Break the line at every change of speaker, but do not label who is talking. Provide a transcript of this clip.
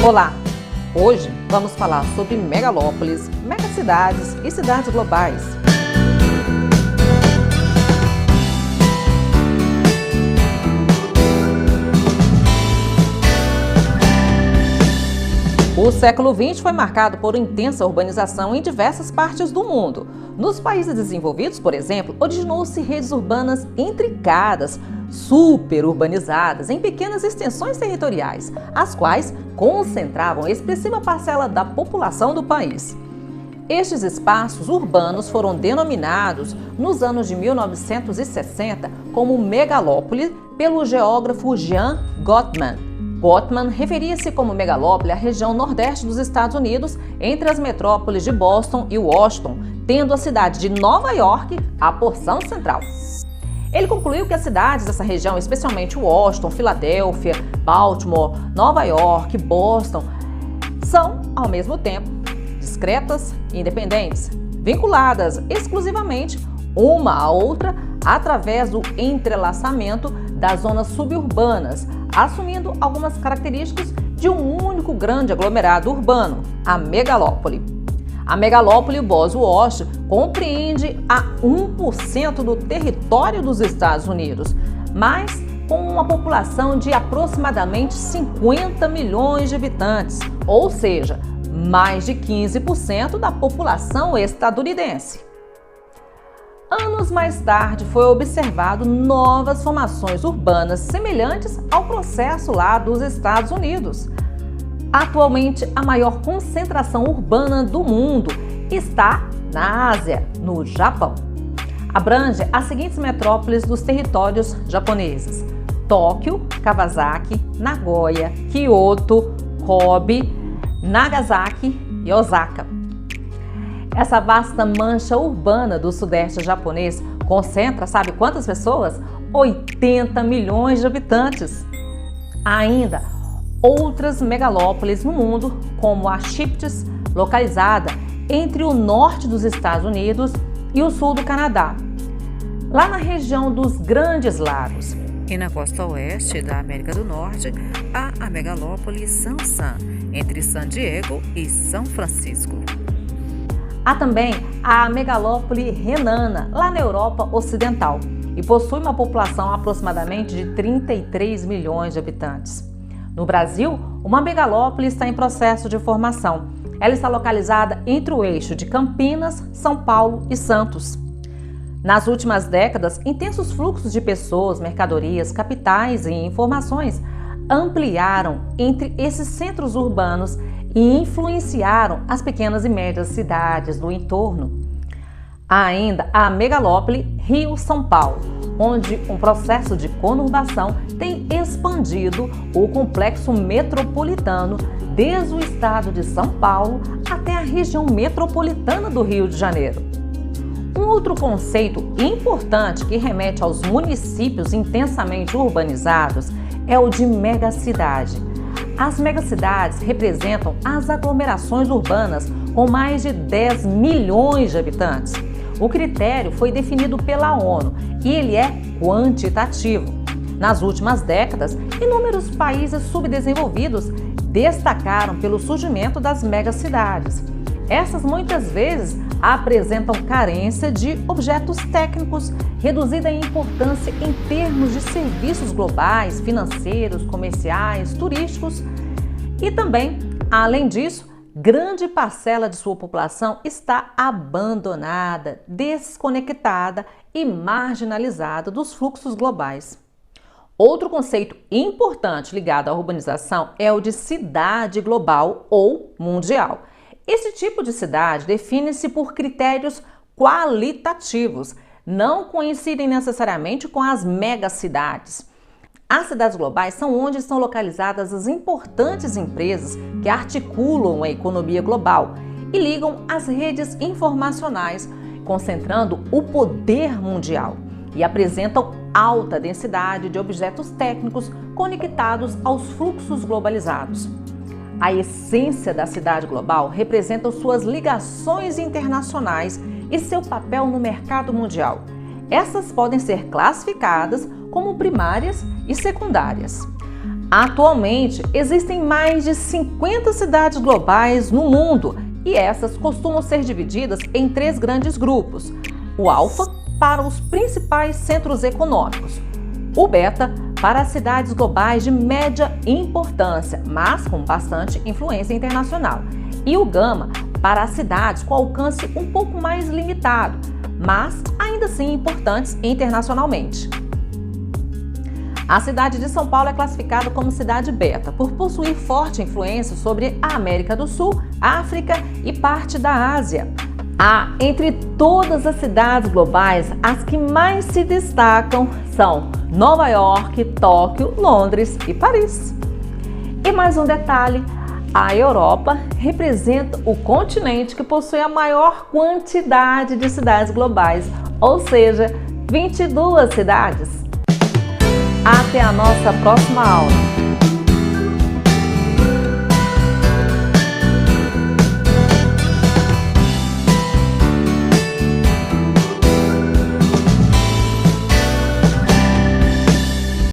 Olá! Hoje vamos falar sobre megalópolis, megacidades e cidades globais. O século XX foi marcado por intensa urbanização em diversas partes do mundo. Nos países desenvolvidos, por exemplo, originou-se redes urbanas intricadas, super urbanizadas, em pequenas extensões territoriais, as quais concentravam expressiva parcela da população do país. Estes espaços urbanos foram denominados, nos anos de 1960, como megalópole pelo geógrafo Jean Gottman. Gottman referia-se como megalópole à região nordeste dos Estados Unidos, entre as metrópoles de Boston e Washington, tendo a cidade de Nova York a porção central. Ele concluiu que as cidades dessa região, especialmente Washington, Filadélfia, Baltimore, Nova York, Boston, são, ao mesmo tempo, discretas e independentes, vinculadas exclusivamente uma à outra através do entrelaçamento das zonas suburbanas, assumindo algumas características de um único grande aglomerado urbano, a megalópole. A megalópole Boston compreende a 1% do território dos Estados Unidos, mas com uma população de aproximadamente 50 milhões de habitantes, ou seja, mais de 15% da população estadunidense. Anos mais tarde, foi observado novas formações urbanas semelhantes ao processo lá dos Estados Unidos. Atualmente, a maior concentração urbana do mundo está na Ásia, no Japão. Abrange as seguintes metrópoles dos territórios japoneses: Tóquio, Kawasaki, Nagoya, Kyoto, Kobe, Nagasaki e Osaka. Essa vasta mancha urbana do sudeste japonês concentra, sabe quantas pessoas? 80 milhões de habitantes. Há ainda outras megalópolis no mundo, como a Shipts, localizada entre o norte dos Estados Unidos e o sul do Canadá, lá na região dos Grandes Lagos.
E na costa oeste da América do Norte, há a megalópole Sansan, entre San Diego e São Francisco.
Há também a megalópole renana, lá na Europa Ocidental, e possui uma população aproximadamente de 33 milhões de habitantes. No Brasil, uma megalópole está em processo de formação. Ela está localizada entre o eixo de Campinas, São Paulo e Santos. Nas últimas décadas, intensos fluxos de pessoas, mercadorias, capitais e informações ampliaram entre esses centros urbanos e influenciaram as pequenas e médias cidades do entorno. Há ainda a megalópole Rio-São Paulo, onde um processo de conurbação tem expandido o complexo metropolitano desde o estado de São Paulo até a região metropolitana do Rio de Janeiro. Um outro conceito importante que remete aos municípios intensamente urbanizados é o de megacidade. As megacidades representam as aglomerações urbanas com mais de 10 milhões de habitantes. O critério foi definido pela ONU e ele é quantitativo. Nas últimas décadas, inúmeros países subdesenvolvidos destacaram pelo surgimento das megacidades. Essas muitas vezes apresentam carência de objetos técnicos, reduzida em importância em termos de serviços globais, financeiros, comerciais, turísticos e também, além disso, grande parcela de sua população está abandonada, desconectada e marginalizada dos fluxos globais. Outro conceito importante ligado à urbanização é o de cidade global ou mundial. Esse tipo de cidade define-se por critérios qualitativos, não coincidem necessariamente com as megacidades. As cidades globais são onde estão localizadas as importantes empresas que articulam a economia global e ligam as redes informacionais, concentrando o poder mundial e apresentam alta densidade de objetos técnicos conectados aos fluxos globalizados. A essência da cidade global representa suas ligações internacionais e seu papel no mercado mundial. Essas podem ser classificadas como primárias e secundárias. Atualmente, existem mais de 50 cidades globais no mundo e essas costumam ser divididas em 3 grandes grupos. O alfa para os principais centros econômicos, o beta para as cidades globais de média importância, mas com bastante influência internacional, e o gama para as cidades com alcance um pouco mais limitado, mas ainda assim importantes internacionalmente. A cidade de São Paulo é classificada como cidade beta por possuir forte influência sobre a América do Sul, África e parte da Ásia. Entre todas as cidades globais, as que mais se destacam são Nova York, Tóquio, Londres e Paris. E mais um detalhe, a Europa representa o continente que possui a maior quantidade de cidades globais, ou seja, 22 cidades. Até a nossa próxima aula!